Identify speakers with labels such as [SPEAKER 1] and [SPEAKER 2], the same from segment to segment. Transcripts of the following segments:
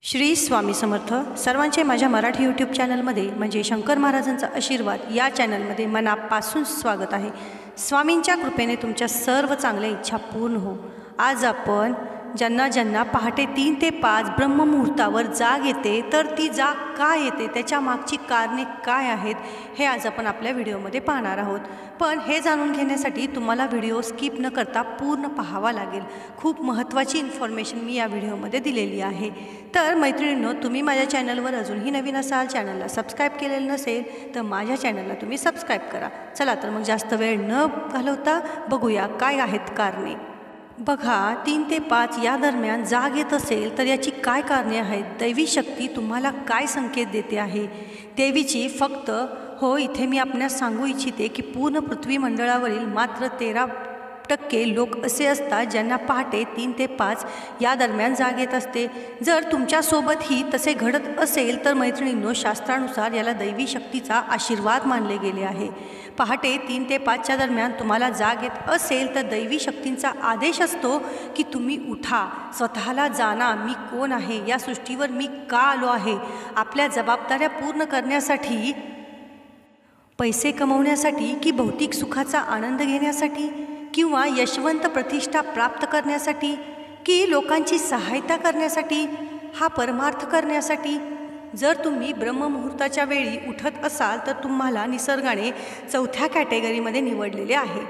[SPEAKER 1] श्री स्वामी समर्थ सर्वांचे माझ्या मराठी यूट्यूब चॅनलमध्ये म्हणजे शंकर महाराजांचा आशीर्वाद या चॅनलमध्ये मनापासून स्वागत आहे। स्वामींच्या कृपेने तुमच्या सर्व चांगल्या इच्छा पूर्ण हो। आज आपण ज्यांना ज्यांना पहाटे 3 ते 5 ब्रह्ममुहूर्तावर जाग येते तर ती जाग का येते, त्याच्या मागची कारणे काय आहेत हे आज आपण आपल्या व्हिडिओमध्ये पाहणार आहोत। पण हे जाणून घेण्यासाठी तुम्हाला व्हिडिओ स्किप न करता पूर्ण पाहावा लागेल। खूप महत्त्वाची इन्फॉर्मेशन मी या व्हिडिओमध्ये दिलेली आहे। तर मैत्रिणींनो, तुम्ही माझ्या चॅनलवर अजूनही नवीन असाल, चॅनलला सबस्क्राईब केलेलं नसेल तर माझ्या चॅनलला तुम्ही सबस्क्राईब करा। चला तर मग जास्त वेळ न घालवता बघूया काय आहेत कारणे। बघा, 3 ते 5 या दरम्यान जाग येत असेल तर याची काय कारणे आहेत, दैवी शक्ती तुम्हाला काय संकेत देते आहे देवीची। फक्त इथे मी आपणास सांगू इच्छिते की पूर्ण पृथ्वी मंडळावरील मात्र 13% लोक असे असतात ज्यांना पहाटे 3 ते 5 या दरम्यान जाग येत असते। जर तुमच्यासोबतही तसे घडत असेल तर मैत्रिणींनो, शास्त्रानुसार याला दैवी शक्तीचा आशीर्वाद मानले गेले आहे। पहाटे 3 ते 5च्या दरम्यान तुम्हाला जाग येत असेल तर दैवी शक्तींचा आदेश असतो की तुम्ही उठा, स्वतःला जाणा, मी कोण आहे, या सृष्टीवर मी का आलो आहे, आपल्या जबाबदाऱ्या पूर्ण करण्यासाठी, पैसे कमवण्यासाठी की भौतिक सुखाचा आनंद घेण्यासाठी किंवा यशवंत प्रतिष्ठा प्राप्त करण्यासाठी की लोकांची सहायता करण्यासाठी, हा परमार्थ करण्यासाठी। जर तुम्ही ब्रह्ममुहूर्ताच्या वेळी उठत असाल तर तुम्हाला निसर्गाने 4थ्या कॅटेगरीमध्ये निवडलेले आहे।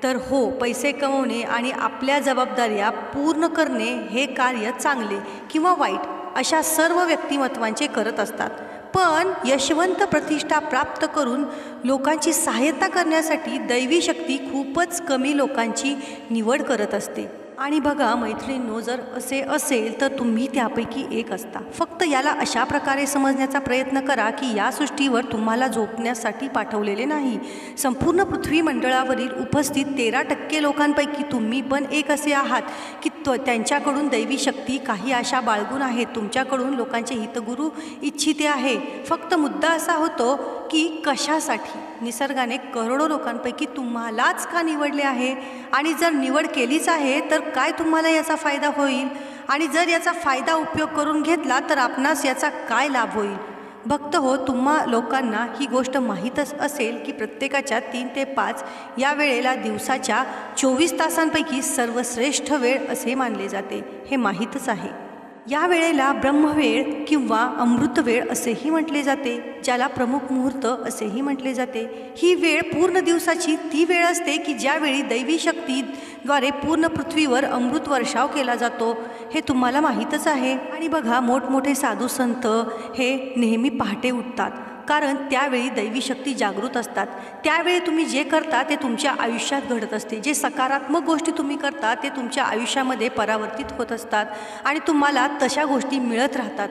[SPEAKER 1] तर पैसे कमवणे आणि आपल्या जबाबदाऱ्या पूर्ण करणे हे कार्य चांगले किंवा वाईट अशा सर्व व्यक्तिमत्वांचे करत असतात। पण यशवंत प्रतिष्ठा प्राप्त करून लोकांची सहायता करण्यासाठी दैवी शक्ती खूपच कमी लोकांची निवड करत असते। आणि बघा मैत्रिणींनो, जर असे असेल तर तुम्ही त्यापैकी एक असता। फक्त याला अशा प्रकारे समजण्याचा प्रयत्न करा की या सृष्टीवर तुम्हाला झोपण्यासाठी पाठवलेले नाही। संपूर्ण पृथ्वी मंडळावरील उपस्थित 13% लोकांपैकी तुम्ही पण एक असे आहात की त्यांच्याकडून दैवी शक्ती काही आशा बाळगून आहेत, तुमच्याकडून लोकांचे हितगुरू इच्छिते आहे। फक्त मुद्दा असा होतो की कशासाठी निसर्गाने करोडो लोकांपैकी तुम्हालाच का निवडले आहे, आणि जर निवड केलीच आहे तर काय तुम्हाला याचा फायदा होईल, आणि जर याचा फायदा उपयोग करून घेतला तर आपणास याचा काय लाभ होईल। भक्त तुम्हा लोकांना ही गोष्ट माहीतच असेल की प्रत्येकाच्या 3 ते 5 या वेळेला दिवसाच्या 24 तासांपैकी सर्वश्रेष्ठ वेळ असे मानले जाते, हे माहीतच आहे। या वेळेला ब्रह्मवेळ किंवा अमृत वेळ असेही म्हटले जाते, ज्याला प्रमुख मुहूर्त असेही म्हटले जाते। ही वेळ पूर्ण दिवसाची ती वेळ असते की ज्यावेळी दैवी शक्तीद्वारे पूर्ण पृथ्वीवर अमृत वर्षाव केला जातो, हे तुम्हाला माहीतच आहे। आणि बघा, मोठमोठे साधू संत हे नेहमी पहाटे उठतात, कारण त्यावेळी दैवी शक्ती जागृत असतात। त्यावेळी तुम्ही जे करता ते तुमच्या आयुष्यात घडत असते। जे सकारात्मक गोष्टी तुम्ही करता ते तुमच्या आयुष्यामध्ये परावर्तित होत असतात आणि तुम्हाला तशा गोष्टी मिळत राहतात।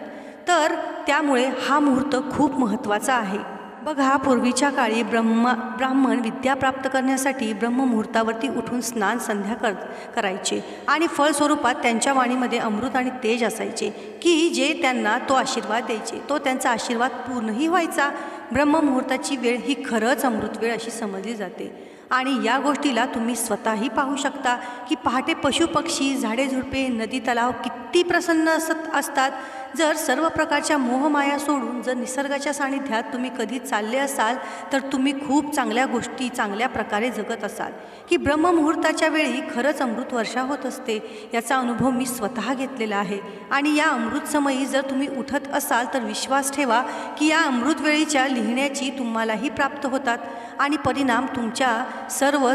[SPEAKER 1] तर त्यामुळे हा मुहूर्त खूप महत्त्वाचा आहे। बघा, पूर्वीच्या काळी ब्राह्मण विद्या प्राप्त करण्यासाठी ब्रह्ममुहूर्तावरती उठून स्नान संध्या करायचे आणि फळस्वरूपात त्यांच्या वाणीमध्ये अमृत आणि तेज असायचे की जे त्यांना तो आशीर्वाद द्यायचे, तो त्यांचा आशीर्वाद पूर्णही व्हायचा। ब्रह्ममुहूर्ताची वेळ ही खरंच अमृत वेळ अशी समजली जाते। आणि या गोष्टीला तुम्ही स्वतःही पाहू शकता की पहाटे पशुपक्षी, झाडेझुडपे, नदी, तलाव किती प्रसन्न असतात। जर सर्व प्रकारच्या मोहमाया सोडून जर निसर्गाच्या सानिध्यात तुम्ही कधी चालले असाल तर तुम्ही खूप चांगल्या गोष्टी चांगल्या प्रकारे जगत असाल। की ब्रह्ममुहूर्ताच्या वेळी खरंच अमृत वर्षा होत असते, याचा अनुभव मी स्वतः घेतलेला आहे। आणि या अमृत समयी जर तुम्ही उठत असाल तर विश्वास ठेवा की या अमृत वेळीच्या लिहिण्याची तुम्हालाही प्राप्त होतात आणि परिणाम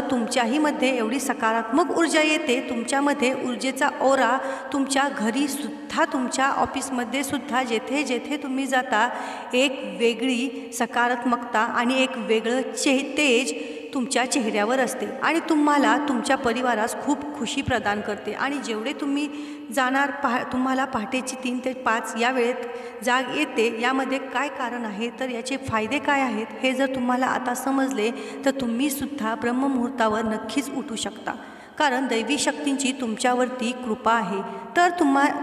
[SPEAKER 1] तुमच्याही मध्ये एवढी सकारात्मक ऊर्जा येते। तुमच्यामध्ये ऊर्जेचा ओरा तुमच्या घरी सुद्धा, तुमच्या ऑफिसमध्ये सुद्धा, जेथे जेथे तुम्ही जाता एक वेगळी सकारात्मकता आणि एक वेगळं तेज तुमच्या चेहऱ्यावर असते आणि तुम्हाला तुमच्या परिवारास खूप खुशी प्रदान करते। आणि जेवढे तुम्ही जाणार तुम्हाला पहाटेची 3 ते 5 या वेळेत जाग येते, यामध्ये काय कारण आहे, तर याचे फायदे काय आहेत हे जर तुम्हाला आता समजले तर तुम्हीसुद्धा ब्रह्ममुहूर्तावर नक्कीच उठू शकता, कारण दैवी शक्तींची तुमच्यावरती कृपा आहे। तर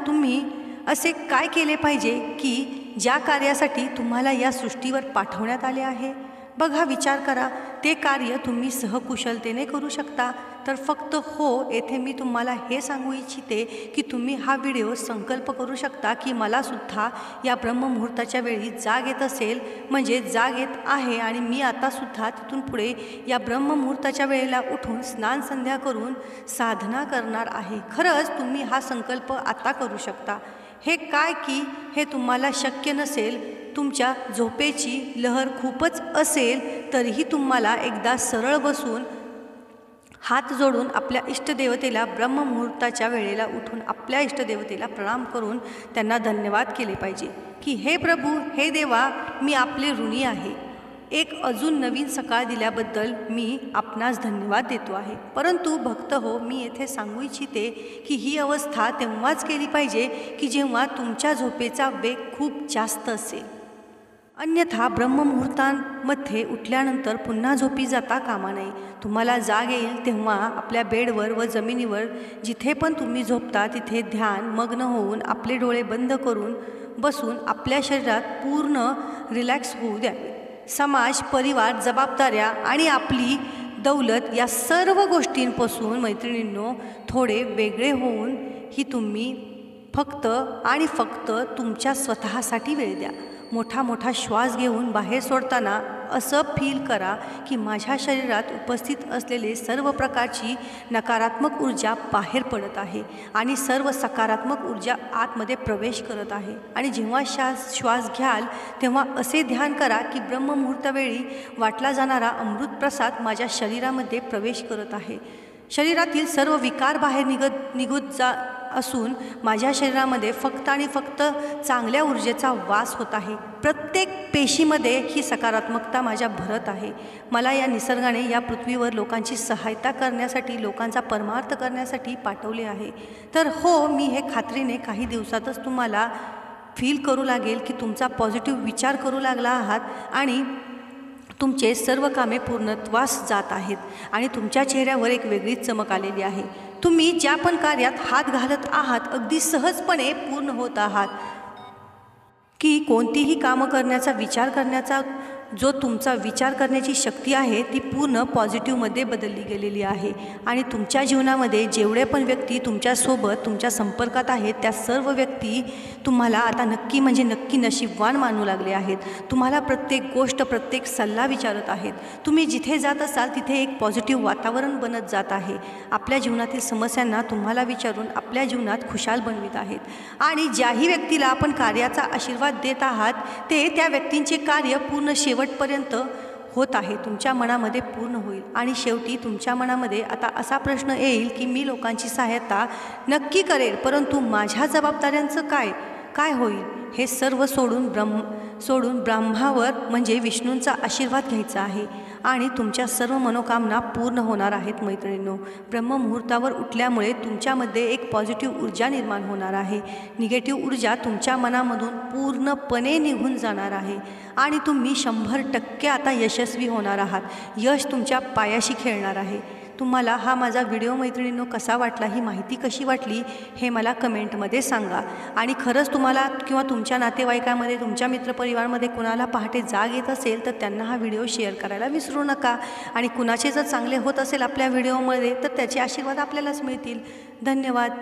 [SPEAKER 1] तुम्ही असे काय केले पाहिजे की ज्या कार्यासाठी तुम्हाला या सृष्टीवर पाठवण्यात आले आहे। बघा, विचार करा, ते कार्य तुम्ही सहकुशलतेने करू शकता। तर फक्त हो येथे मी तुम्हाला हे सांगू इच्छिते की तुम्ही हा व्हिडिओ संकल्प करू शकता की मलासुद्धा या ब्रह्ममुहूर्ताच्या वेळी जाग येत असेल, म्हणजे जाग येत आहे आणि मी आतासुद्धा तिथून पुढे या ब्रह्ममुहूर्ताच्या वेळेला उठून स्नान संध्या करून साधना करणार आहे. खरंच तुम्ही हा संकल्प आता करू शकता. हे काय की हे तुम्हाला शक्य नसेल, तुमच्या झोपेची लहर खूपच असेल, तरीही तुम्हाला एकदा सरळ बसून हात जोडून आपल्या इष्टदेवतेला ब्रह्ममुहूर्ताच्या वेळेला उठून आपल्या इष्टदेवतेला प्रणाम करून त्यांना धन्यवाद केले पाहिजे की हे प्रभू, हे देवा, मी आपले ऋणी आहे. एक अजून नवीन सकाळ दिल्याबद्दल मी आपणास धन्यवाद देतो आहे. परंतु भक्त हो, मी येथे सांगू इच्छिते की ही अवस्था तेव्हाच केली पाहिजे की जेव्हा तुमच्या झोपेचा वेग खूप जास्त असेल. अन्यथा ब्रह्ममुहूर्तांमध्ये उठल्यानंतर पुन्हा झोपी जाता कामा नये. तुम्हाला जाग येईल तेव्हा आपल्या बेडवर व जमिनीवर जिथे पण तुम्ही झोपता तिथे ध्यान मग्न होऊन आपले डोळे बंद करून बसून आपल्या शरीरात पूर्ण रिलॅक्स होऊ द्यावे. समाज, परिवार, जबाबदाऱ्या आणि आपली दौलत या सर्व गोष्टींपासून मैत्रिणींनो थोडे वेगळे होऊन ही तुम्ही फक्त आणि फक्त तुमच्या स्वतःसाठी वेळ द्या. मोठा मोठा श्वास घेऊन बाहेर सोडताना असं फील करा की माझ्या शरीरात उपस्थित असलेले सर्व प्रकारची नकारात्मक ऊर्जा बाहेर पडत आहे आणि सर्व सकारात्मक ऊर्जा आतमध्ये प्रवेश करत आहे. आणि जेव्हा श्वास घ्याल तेव्हा असे ध्यान करा की ब्रह्ममुहूर्तावेळी वाटला जाणारा अमृतप्रसाद माझ्या शरीरामध्ये प्रवेश करत आहे. शरीरातील सर्व विकार बाहेर निघत असून माझ्या शरीरामध्ये फक्त आणि फक्त चांगल्या ऊर्जेचा वास होत आहे. प्रत्येक पेशीमध्ये ही सकारात्मकता माझ्या भरत आहे. मला या निसर्गाने या पृथ्वीवर लोकांची सहायता करण्यासाठी, लोकांचा परमार्थ करण्यासाठी पाठवले आहे. तर हो, मी हे खात्रीने काही दिवसातच तुम्हाला फील करू लागेल की तुमचा पॉझिटिव्ह विचार करू लागला आहात आणि तुमचे सर्व कामे पूर्णत्वास जात आहेत आणि तुमच्या चेहऱ्यावर एक वेगळीच चमक आलेली आहे. तुम्ही ज्या पण कार्यात हात घालत आहात अगदी सहजपणे पूर्ण होत आहात. की कोणतीही कामं करण्याचा विचार करण्याचा जो तुमचा विचार करण्याची शक्ती आहे ती पूर्ण पॉझिटिव्हमध्ये बदलली गेलेली आहे. आणि तुमच्या जीवनामध्ये जेवढे पण व्यक्ती तुमच्यासोबत तुमच्या संपर्कात आहेत त्या सर्व व्यक्ती तुम्हाला आता नक्की म्हणजे नक्की नशीबवान मानू लागले आहेत. तुम्हाला प्रत्येक गोष्ट, प्रत्येक सल्ला विचारत आहेत. तुम्ही जिथे जात असाल तिथे एक पॉझिटिव्ह वातावरण बनत जात आहे. आपल्या जीवनातील समस्यांना तुम्हाला विचारून आपल्या जीवनात खुशाल बनवित आहेत. आणि ज्याही व्यक्तीला आपण कार्याचा आशीर्वाद देत आहात ते त्या व्यक्तींचे कार्य पूर्ण शेवटपर्यंत होत आहे, तुमच्या मनामध्ये पूर्ण होईल. आणि शेवटी तुमच्या मनामध्ये आता असा प्रश्न येईल की मी लोकांची सहायता नक्की करेल, परंतु माझ्या जबाबदाऱ्यांचं काय होईल? हे सर्व सोडून ब्रह्मावर म्हणजे विष्णूंचा आशीर्वाद घ्यायचा आहे आणि तुमच्या सर्व मनोकामना पूर्ण होणार आहेत. मैत्रिणींनो, ब्रह्ममुहूर्तावर उठल्यामुळे तुमच्यामध्ये एक पॉझिटिव्ह ऊर्जा निर्माण होणार आहे. निगेटिव्ह ऊर्जा तुमच्या मनामधून पूर्णपणे निघून जाणार आहे आणि तुम्ही 100% आता यशस्वी होणार आहात. यश तुमच्या पायाशी खेळणार आहे. तुम्हाला हा माझा व्हिडिओ मैत्रिणींनो कसा वाटला, ही माहिती कशी वाटली हे मला कमेंटमध्ये सांगा. आणि खरंच तुम्हाला किंवा तुमच्या नातेवाईकामध्ये, तुमच्या मित्रपरिवारामध्ये कुणाला पहाटे जाग येत असेल तर त्यांना हा व्हिडिओ शेअर करायला विसरू नका. आणि कुणाचे जर चांगले होत असेल आपल्या व्हिडिओमध्ये तर त्याचे आशीर्वाद आपल्यालाच मिळतील. धन्यवाद.